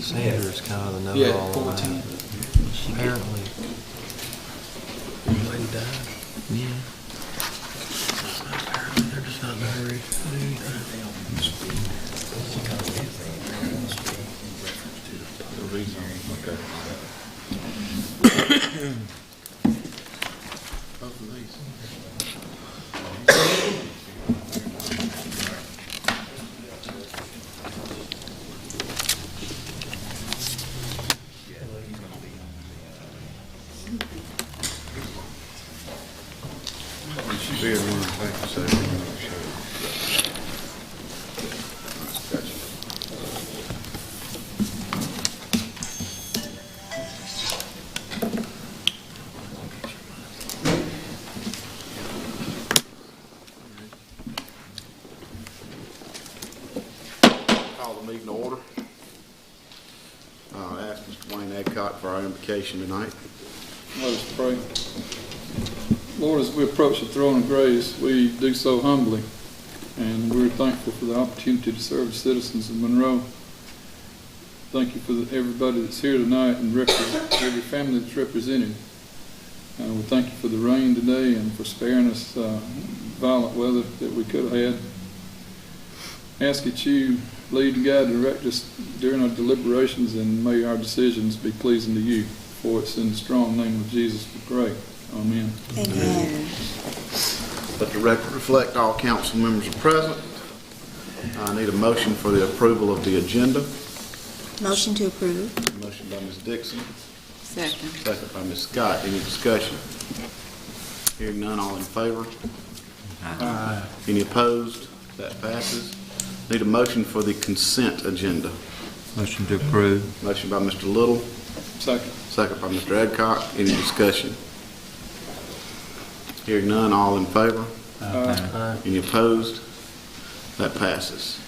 Sanders kind of the know-all. Yeah, 14. Apparently. The lady died. Yeah. Apparently they're just not in a hurry to do anything. The reason, okay. Both of these. You should be in one thing, so gotcha. Call the meeting to order. Ask Mr. Wayne Adcock for our invocation tonight. Let us pray. Lord, as we approach the throne of grace, we do so humbly, and we're thankful for the opportunity to serve the citizens of Monroe. Thank you for everybody that's here tonight and every family that's represented. We thank you for the rain today and for sparing us violent weather that we could have had. Ask that you lead and guide and direct us during our deliberations, and may our decisions be pleasing to you. For it's in the strong name of Jesus we pray. Amen. Amen. Let the record reflect all council members are present. I need a motion for the approval of the agenda. Motion to approve. Motion by Ms. Dixon, Second. second by Ms. Scott. Any discussion? Hearing none, all in favor? Aye. Any opposed? That passes. Need a motion for the consent agenda. Motion to approve. Motion by Mr. Little, Second. second by Mr. Adcock. Any discussion? Hearing none, all in favor? Aye. Any opposed? That passes.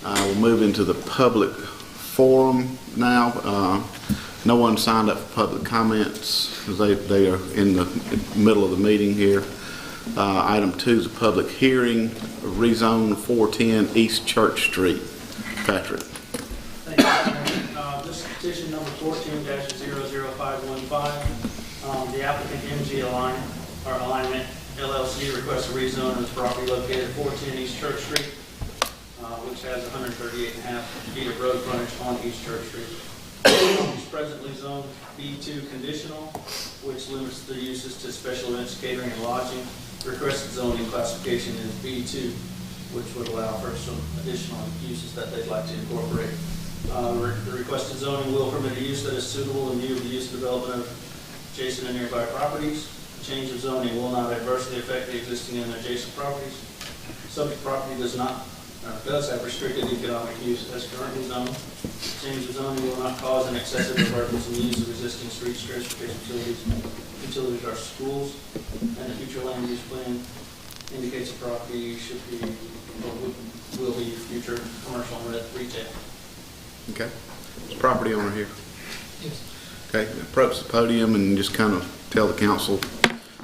We'll move into the public forum now. No one signed up for public comments because they are in the middle of the meeting here. Item 2 is a public hearing, rezone 410 East Church Street. Patrick. Thank you. This is petition number 14-00515. The applicant MG Alignment LLC requests a rezone of this property located at 410 East Church Street, which has 138.5 feet of road frontage on East Church Street. It's presently zoned B2 conditional, which limits the uses to special events, catering, and lodging. Requested zoning classification is B2, which would allow for some additional uses that they'd like to incorporate. The requested zoning will permit a use that is suitable in view of the use and development of adjacent and nearby properties. The change of zoning will not adversely affect the existing and adjacent properties. Subject property does have restricted economic use as currently zoned. Change of zoning will not cause an excessive burdens in the use of existing streets, transportation utilities, or schools. And the future land use plan indicates the property should be or will be future commercial and retail. Okay. Is the property owner here? Yes. Okay. Approach the podium and just kind of tell the council,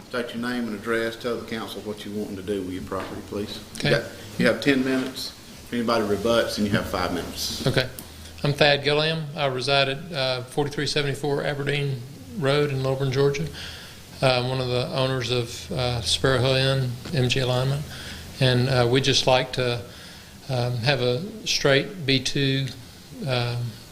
state your name and address, tell the council what you want to do with your property, please. Okay. You have 10 minutes. If anybody rebuts, then you have 5 minutes. Okay. I'm Thad Gilliam. I reside at 4374 Aberdeen Road in Lilburn, Georgia. I'm one of the owners of Sparrow Inn, MG Alignment. And we just like to have a straight B2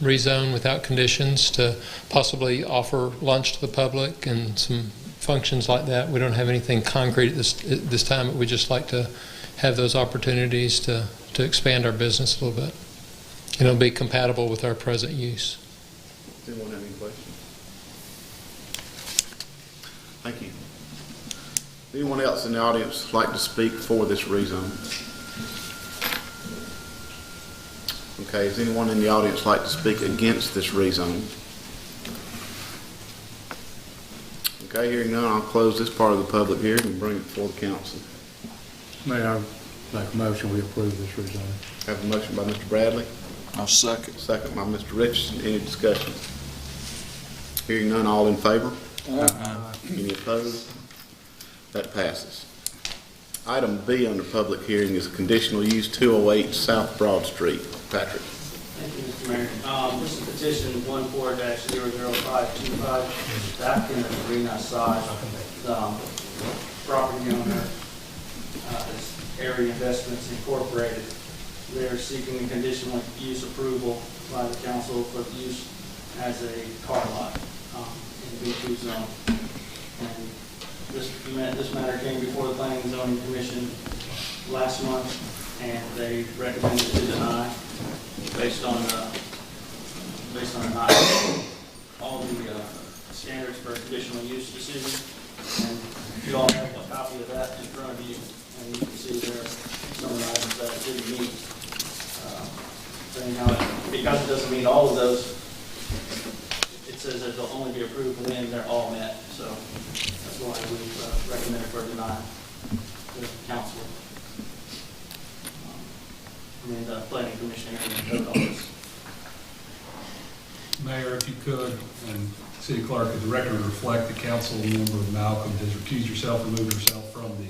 rezone without conditions to possibly offer lunch to the public and some functions like that. We don't have anything concrete at this time, but we just like to have those opportunities to expand our business a little bit. And it'll be compatible with our present use. Does anyone have any questions? Thank you. Anyone else in the audience like to speak for this rezone? Okay, does anyone in the audience like to speak against this rezone? Okay, hearing none, I'll close this part of the public hearing and bring it before the council. May I make a motion we approve this rezone? Have a motion by Mr. Bradley. I'll second. Second by Mr. Richardson. Any discussion? Hearing none, all in favor? Aye. Any opposed? That passes. Item B under public hearing is conditional use 208 South Broad Street. Patrick. Thank you, Mr. Mayor. This is petition 14-00525. The applicant is Rena Saj, property owner, is Area Investments Incorporated. They're seeking a conditional use approval by the council for the use as a car lot in the B2 zone. And this matter came before the Planning and Zoning Commission last month, and they recommended to deny based on not all the standards for a conditional use decision. And you all have a copy of that in front of you, and you can see there are some of the items that it didn't meet. So anyhow, because it doesn't meet all of those, it says that they'll only be approved when they're all met. So that's why we've recommended for denial to the council. The planning commissioner and the code office. Mayor, if you could, and City Clerk, if the record reflect the council member Malcolm has recused herself, removed herself from the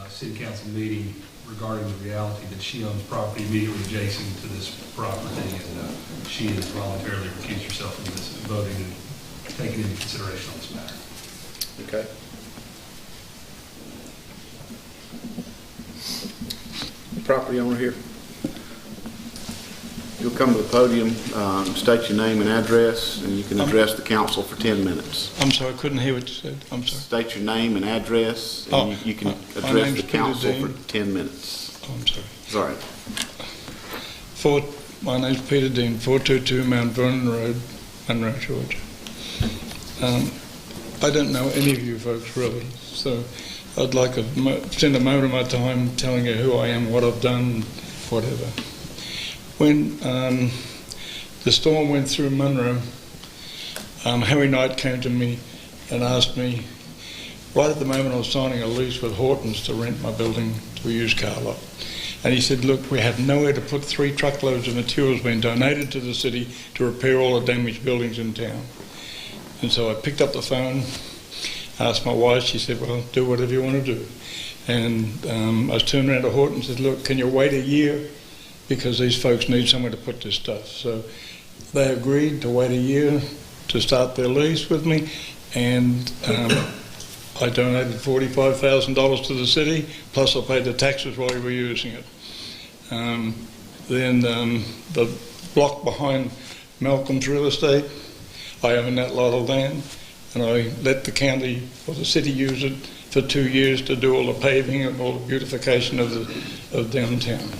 City Council meeting regarding the reality that she owns property immediately adjacent to this property, and she has voluntarily recused herself from this voting and taking into consideration on this matter. Okay. Property owner here. You'll come to the podium, state your name and address, and you can address the council for 10 minutes. I'm sorry, I couldn't hear what you said. I'm sorry. State your name and address, and you can address the council for 10 minutes. Oh, I'm sorry. Sorry. My name's Peter Dean, 422 Mount Vernon Road, Monroe, Georgia. I don't know any of you folks really, so I'd like to spend a moment of my time telling you who I am, what I've done, whatever. When the storm went through Monroe, Harry Knight came to me and asked me, right at the moment I was signing a lease with Hortons to rent my building to a used car lot. And he said, look, we have nowhere to put 3 truckloads of materials being donated to the city to repair all the damaged buildings in town. And so I picked up the phone, asked my wife, she said, well, do whatever you want to do. And I was turned around to Horton and said, look, can you wait a year? Because these folks need somewhere to put this stuff. So they agreed to wait a year to start their lease with me, and I donated $45,000 to the city, plus I paid the taxes while we were using it. Then the block behind Malcolm's real estate, I own that lot of land, and I let the county or the city use it for 2 years to do all the paving and all the beautification of downtown.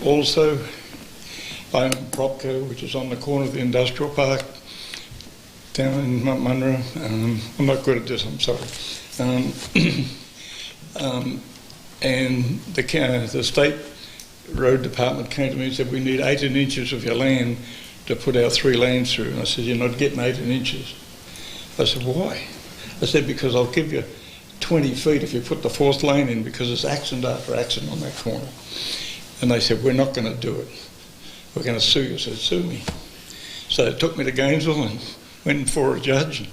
Also, I own Propco, which is on the corner of the industrial park down in Monroe. I'm not good at this, I'm sorry. And the state road department came to me and said, we need 18 inches of your land to put our 3 lanes through. And I said, you're not getting 18 inches. I said, why? I said, because I'll give you 20 feet if you put the 4th lane in, because it's accident after accident on that corner. And they said, we're not going to do it. We're going to sue you. I said, sue me. So they took me to Gainesville and went for a judge. I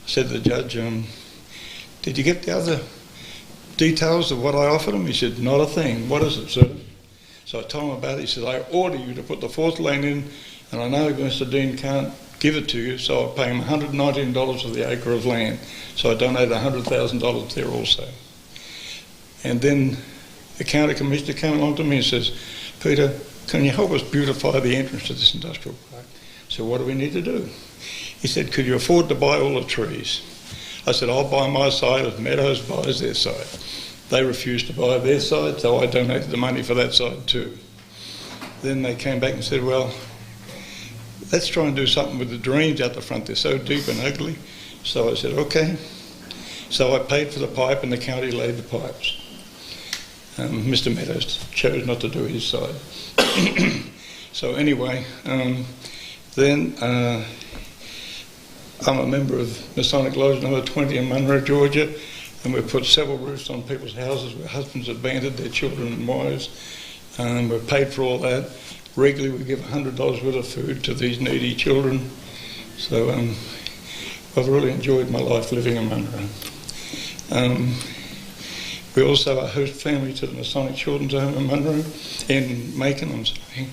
said to the judge, did you get the other details of what I offered him? He said, not a thing. What is it, sir? So I told him about it. He said, I order you to put the 4th lane in, and I know Mr. Dean can't give it to you, so I pay him $119 for the acre of land. So I donated $100,000 there also. And then the county commissioner came along to me and says, Peter, can you help us beautify the entrance to this industrial park? So what do we need to do? He said, could you afford to buy all the trees? I said, I'll buy my side if Meadows buys their side. They refused to buy their side, so I donated the money for that side too. Then they came back and said, well, let's try and do something with the drains out the front. They're so deep and ugly. So I said, okay. So I paid for the pipe and the county laid the pipes. Mr. Meadows chose not to do his side. So anyway, then I'm a member of Masonic Lodge number 20 in Monroe, Georgia, and we've put several roofs on people's houses where husbands abandoned their children and wives. We've paid for all that. Regularly we give $100 worth of food to these needy children. So I've really enjoyed my life living in Monroe. We also are host family to the Masonic Children's Home in Monroe, in Macon, I'm sorry.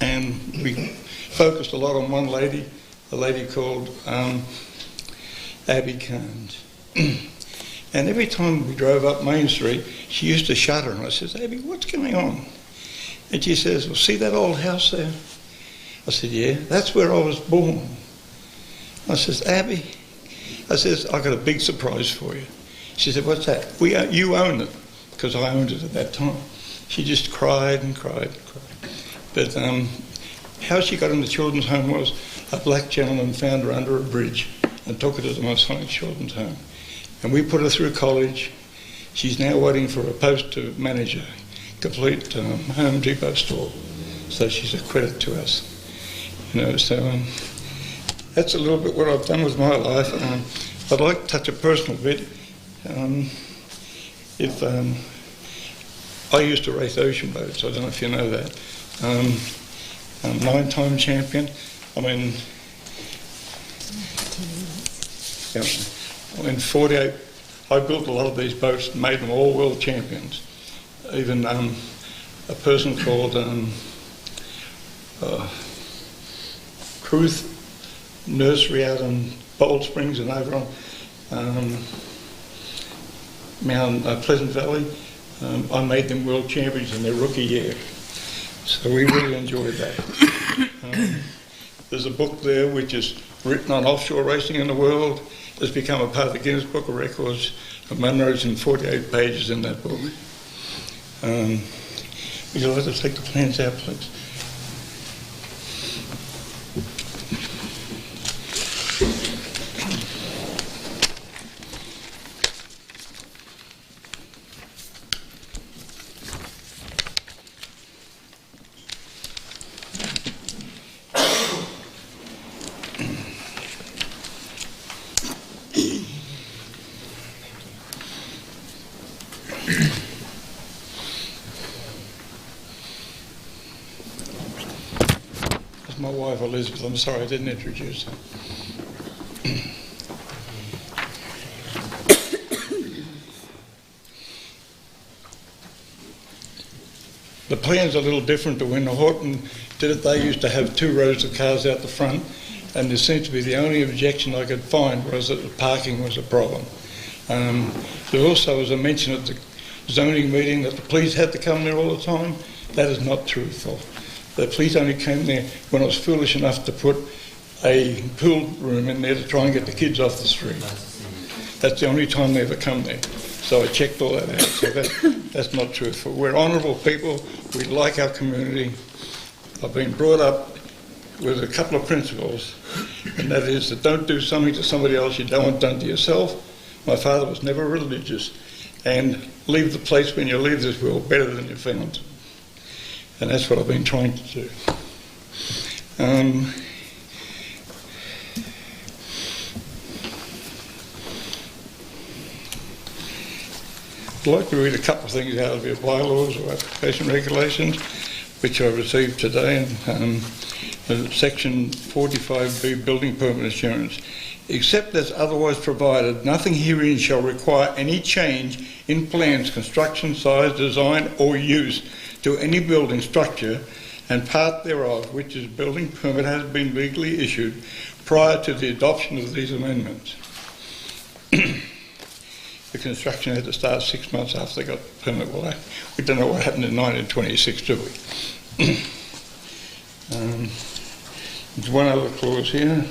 And we focused a lot on one lady, a lady called Abby Carnes. And every time we drove up Main Street, she used to shudder, and I says, Abby, what's going on? And she says, well, see that old house there? I said, yeah, that's where I was born. I says, Abby, I says, I got a big surprise for you. She said, what's that? You own it, because I owned it at that time. She just cried and cried and cried. But how she got in the children's home was a black gentleman found her under a bridge and took her to the Masonic Children's Home. And we put her through college. She's now waiting for a post to manage a complete Home Depot store. So she's a credit to us. You know, so that's a little bit what I've done with my life. I'd like to touch a personal bit. I used to race ocean boats. I don't know if you know that. I'm a 9-time champion. I mean, 48. I built a lot of these boats and made them all world champions. Even a person called Truth Nursery out in Bold Springs and over on Mount Pleasant Valley. I made them world champions in their rookie year. So we really enjoyed that. There's a book there which is written on offshore racing in the world. It's become a part of the Guinness Book of Records. Monroe's in 48 pages in that book. Would you like to take the plans out, please? My wife Elizabeth, I'm sorry I didn't introduce her. The plan's a little different to when Horton did it. They used to have 2 rows of cars out the front, and there seemed to be the only objection I could find was that the parking was a problem. There also was a mention at the zoning meeting that the police had to come there all the time. That is not truthful. The police only came there when I was foolish enough to put a pool room in there to try and get the kids off the street. That's the only time they ever come there. So I checked all that out. So that's not truthful. We're honourable people. We like our community. I've been brought up with a couple of principles, and that is that don't do something to somebody else you don't want done to yourself. My father was never religious. And leave the place when you leave this world better than you found it. And that's what I've been trying to do. I'd like to read a couple of things out of your bylaws or application regulations, which I received today in Section 45B, Building Permit Assurance. Except as otherwise provided, nothing herein shall require any change in plans, construction, size, design, or use to any building structure and part thereof, which is building permit has been legally issued prior to the adoption of these amendments. The construction had to start 6 months after they got the permit. Well, we don't know what happened in 1926, do we? There's one other clause here.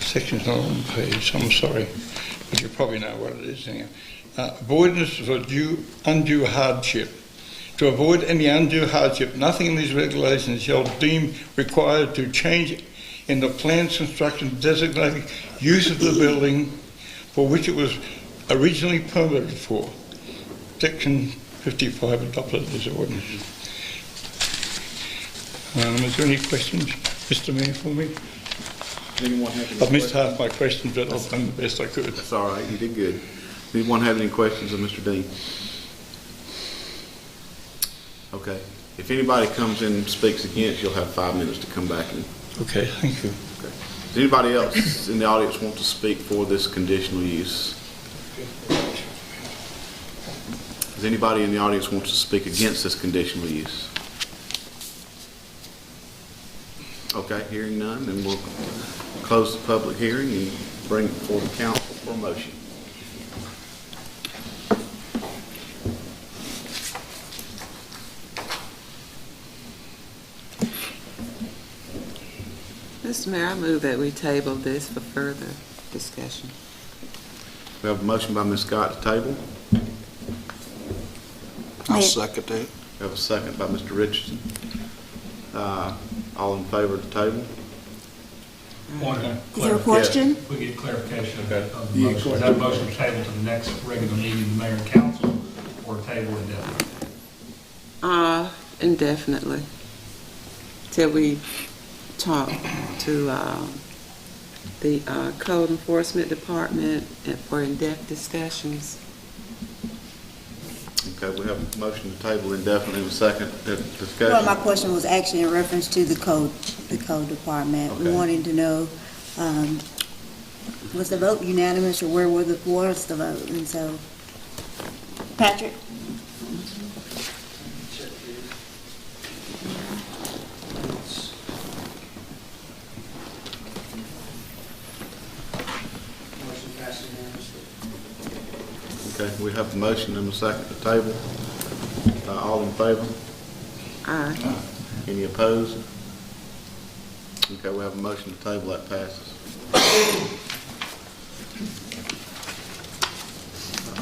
Section's not on the page, I'm sorry, but you probably know what it is here. Avoidance of undue hardship. To avoid any undue hardship, nothing in these regulations shall deem required to change in the planned construction designating use of the building for which it was originally permitted for. Section 55 adopted this ordinance. Is there any questions, Mr. Mayor, for me? Anyone have any I've missed questions? half my questions, but I've done the best I could. That's all right. You did good. Anyone have any questions of Mr. Dean? Okay. If anybody comes in and speaks against, you'll have 5 minutes to come back and. Okay, thank you. Okay. Does anybody else in the audience want to speak for this conditional use? Does anybody in the audience want to speak against this conditional use? Okay, hearing none, then we'll close the public hearing and bring it before the council for a motion. Mr. Mayor, I move that we table this for further discussion. We have a motion by Ms. Scott to table. I'll second that. We have a second by Mr. Richardson. All in favor of the table? Point of Is there a question? We get clarification of the motion. Is that a motion to table to the next regular meeting of the mayor and council, or table indefinitely? Indefinitely. Till we talk to the code enforcement department and for in-depth discussions. Okay, we have a motion to table indefinitely in a second discussion. Well, my question was actually in reference to the code department. We Okay. wanted to know, was the vote unanimous, or where was the vote? And so, Patrick? Motion passed unanimously. Okay, we have a motion and a second to table. All in favor? Aye. Any opposed? Okay, we have a motion to table, that passes.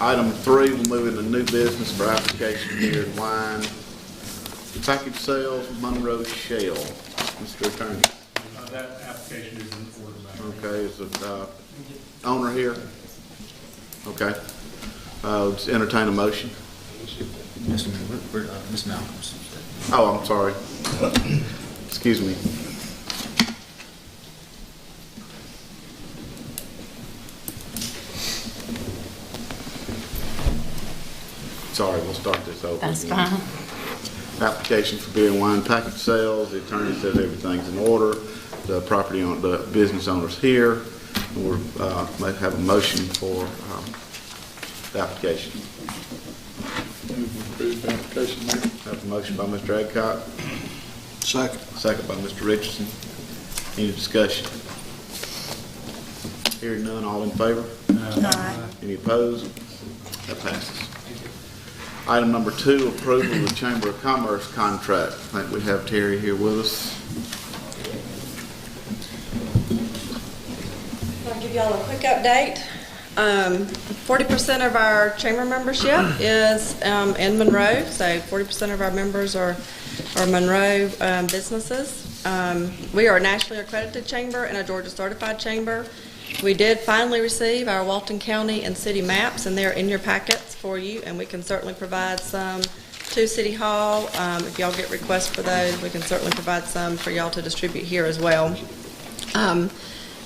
Item 3, we'll move into new business for application beer and wine. Package sales, Monroe Shell. Mr. Attorney. That application is in order, Mayor. Okay, is the owner here? Okay. Let's entertain a motion. Mr. Mayor, Ms. Malcolm's. Oh, I'm sorry. Excuse me. Sorry, we'll start this over. That's again. fine. Application for beer and wine package sales. The attorney says everything's in order. The property on the business owner's here. We might have a motion for the application. Move to approve the application, Mayor. Have a motion by Mr. Adcock. Second. Second by Mr. Richardson. Any discussion? Hearing none, all in favor? Aye. Any opposed? That passes. Item number 2, approval of the Chamber of Commerce contract. I think we have Terry here with us. I'll give y'all a quick update. 40% of our chamber membership is in Monroe, so 40% of our members are Monroe businesses. We are a nationally accredited chamber and a Georgia certified chamber. We did finally receive our Walton County and city maps, and they're in your packets for you, and we can certainly provide some to City Hall. If y'all get requests for those, we can certainly provide some for y'all to distribute here as well.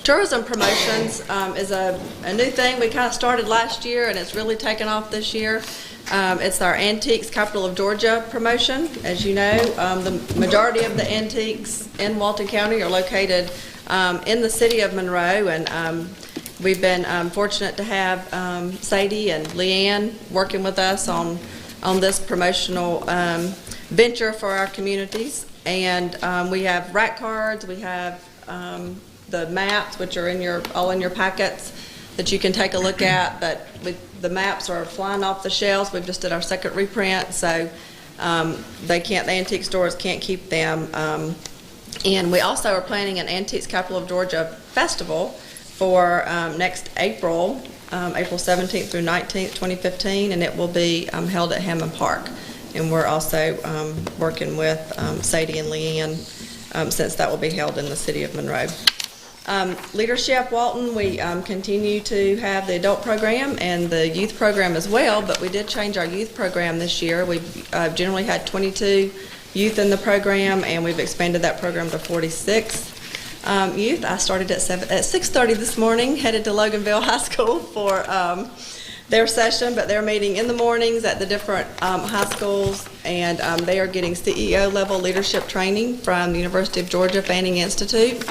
Tourism promotions is a new thing we kind of started last year, and it's really taken off this year. It's our Antiques Capital of Georgia promotion. As you know, the majority of the antiques in Walton County are located in the city of Monroe, and we've been fortunate to have Sadie and Leanne working with us on this promotional venture for our communities. And we have rack cards, we have the maps, which are all in your packets, that you can take a look at. But the maps are flying off the shelves. We've just did our second reprint, so the antique stores can't keep them. And we also are planning an Antiques Capital of Georgia festival for next April, April 17th through 19th, 2015, and it will be held at Hammond Park. And we're also working with Sadie and Leanne since that will be held in the city of Monroe. Leadership Walton, we continue to have the adult program and the youth program as well, but we did change our youth program this year. We've generally had 22 youth in the program, and we've expanded that program to 46 youth. I started at 6:30 this morning, headed to Loganville High School for their session, but they're meeting in the mornings at the different high schools, and they are getting CEO level leadership training from the University of Georgia Fanning Institute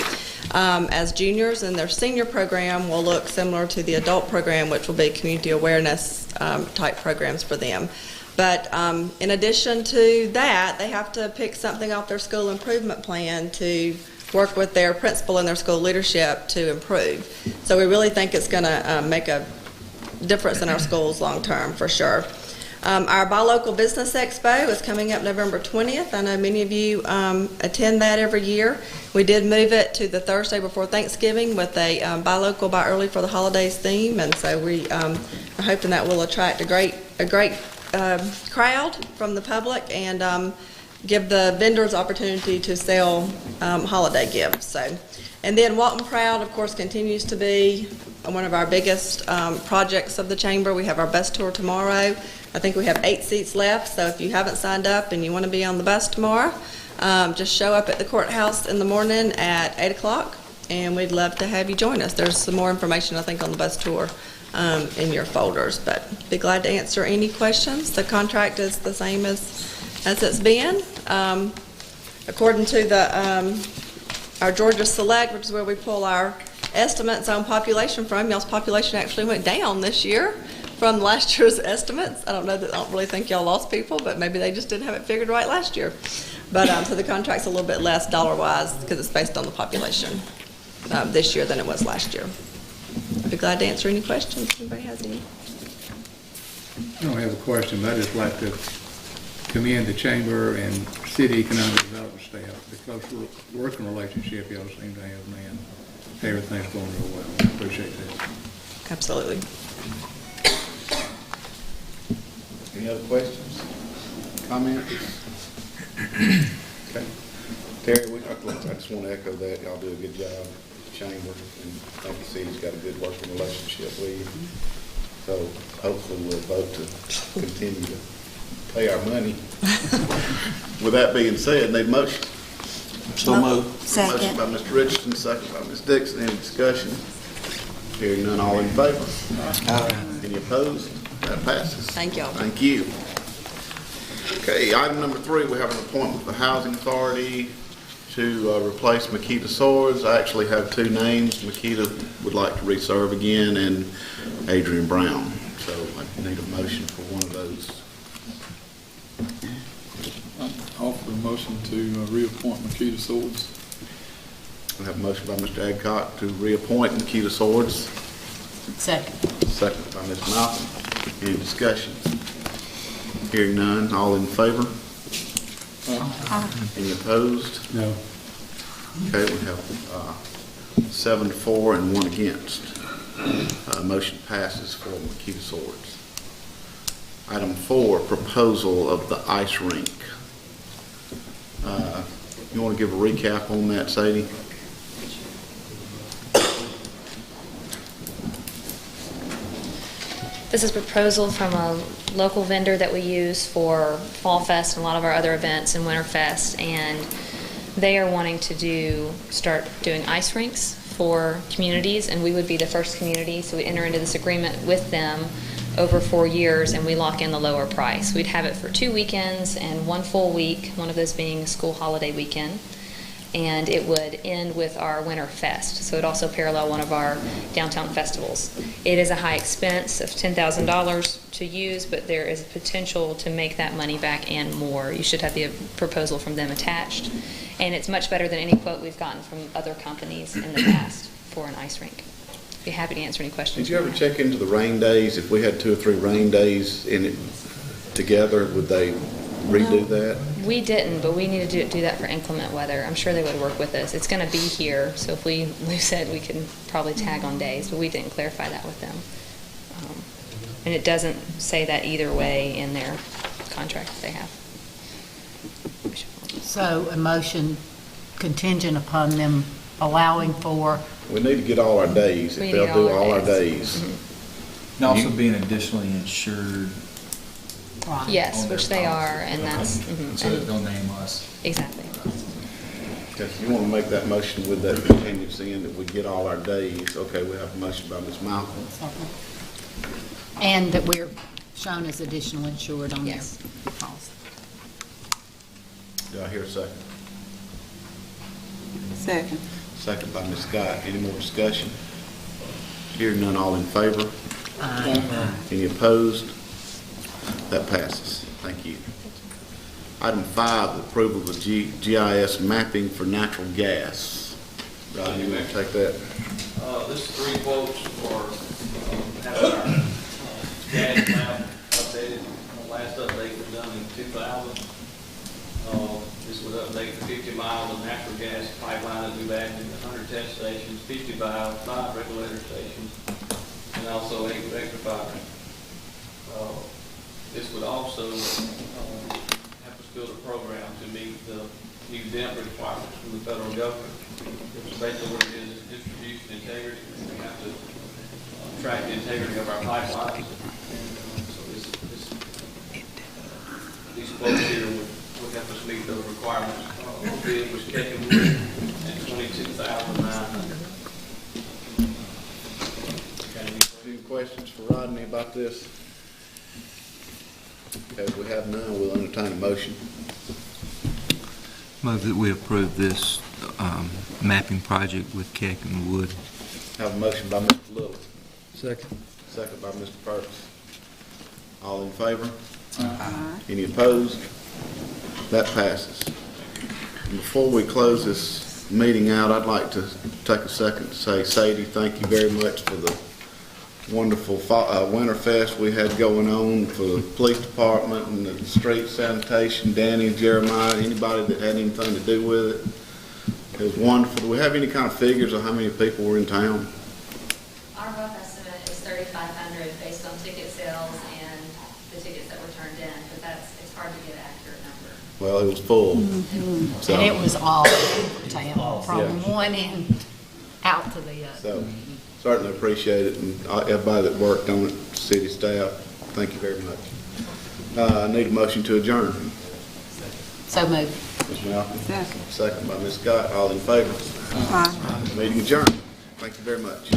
as juniors, and their senior program will look similar to the adult program, which will be community awareness type programs for them. But in addition to that, they have to pick something off their school improvement plan to work with their principal and their school leadership to improve. So we really think it's going to make a difference in our schools long term, for sure. Our Buy Local Business Expo is coming up November 20th. I know many of you attend that every year. We did move it to the Thursday before Thanksgiving with a Buy Local, Buy Early for the Holidays theme, and so we are hoping that will attract a great crowd from the public and give the vendors opportunity to sell holiday gifts. So, and then Walton Proud, of course, continues to be one of our biggest projects of the chamber. We have our bus tour tomorrow. I think we have 8 seats left, so if you haven't signed up and you want to be on the bus tomorrow, just show up at the courthouse in the morning at 8 o'clock, and we'd love to have you join us. There's some more information, I think, on the bus tour in your folders, but be glad to answer any questions. The contract is the same as it's been. According to our Georgia Select, which is where we pull our estimates on population from, y'all's population actually went down this year from last year's estimates. I don't really think y'all lost people, but maybe they just didn't have it figured right last year. But so the contract's a little bit less dollar-wise because it's based on the population this year than it was last year. I'd be glad to answer any questions if anybody has any. I don't have a question, but I just like to commend the chamber and city economic development staff, the close working relationship y'all seem to have, man. Everything's going real well. I appreciate that. Absolutely. Any other questions, comments? Okay. Terry, I just want to echo that. Y'all do a good job at the chamber, and I think the city's got a good working relationship with you. So hopefully we'll vote to continue to pay our money. With that being said, need a motion. So moved. Second. Motion by Mr. Richardson, second by Ms. Dixon. Any discussion? Hearing none, all in favor? Any opposed? That passes. Thank y'all. Thank you. Okay, item number 3, we have an appointment with the Housing Authority to replace Makita Swords. I actually have 2 names. Makita would like to reserve again, and Adrian Brown. So I need a motion for one of those. I offer a motion to reappoint Makita Swords. I have a motion by Mr. Adcock to reappoint Makita Swords. Second. Second by Ms. Malcolm. Any discussion? Hearing none, all in favor? Any opposed? No. Okay, we have 7 for and 1 against. Motion passes for Makita Swords. Item 4, proposal of the ice rink. You want to give a recap on that, Sadie? This is a proposal from a local vendor that we use for Fall Fest and a lot of our other events and Winter Fest, and they are wanting to start doing ice rinks for communities, and we would be the first community, so we enter into this agreement with them over 4 years, and we lock in the lower price. We'd have it for 2 weekends and 1 full week, one of those being a school holiday weekend, and it would end with our Winter Fest, so it also parallel one of our downtown festivals. It is a high expense of $10,000 to use, but there is potential to make that money back and more. You should have the proposal from them attached, and it's much better than any quote we've gotten from other companies in the past for an ice rink. Be happy to answer any questions. Did you ever check into the rain days? If we had 2 or 3 rain days in it together, would they redo that? We didn't, but we need to do that for inclement weather. I'm sure they would work with us. It's going to be here, so if we lose it, we can probably tag on days, but we didn't clarify that with them. And it doesn't say that either way in their contract that they have. So a motion contingent upon them allowing for... We need to get all our days, if they'll do all our days. And also being additionally insured. Right. Yes, which they are, and that's... So that they'll name us. Exactly. Okay, so you want to make that motion with that contingency in that we get all our days. Okay, we have a motion by Ms. Malcolm. And that we're shown as additional insured on their Yes. policy. Do I hear a second? Second. Second by Ms. Scott. Any more discussion? Hearing none, all in favor? Any opposed? That passes. Thank you. Item 5, approval of GIS mapping for natural gas. Rodney, you want to take that? This is 3 quotes for having our gas map updated. The last update was done in 2000. This would update the 50 miles of natural gas pipeline that we've added, 100 test stations, 5 regulator stations, and also 8 rectifiers. This would also have us build a program to meet the new DEMP requirements from the federal government. Which basically what it is distribution integrity. We have to track the integrity of our pipelines. So these quotes here would help us meet those requirements. The bid was taken at $22,900. Any questions for Rodney about this? Okay, if we have none, we'll entertain a motion. Move that we approve this mapping project with Keck and Wood. Have a motion by Mr. Little. Second. Second by Mr. Purvis. All in favor? Any opposed? That passes. And before we close this meeting out, I'd like to take a second to say, Sadie, thank you very much for the wonderful winter fest we had going on for the police department and the street sanitation. Danny, Jeremiah, anybody that had anything to do with it. It was wonderful. Do we have any kind of figures of how many people were in town? Our rough estimate is 3,500 based on ticket sales and the tickets that were turned in, but it's hard to get an accurate number. Well, it was full. So, And it was all over town, from one end out to the other. So certainly appreciate it, and everybody that worked on it, city staff, thank you very much. I need a motion to adjourn. So moved. Ms. Malcolm? Second. Second by Ms. Scott. All in favor? Meeting adjourned. Thank you very much.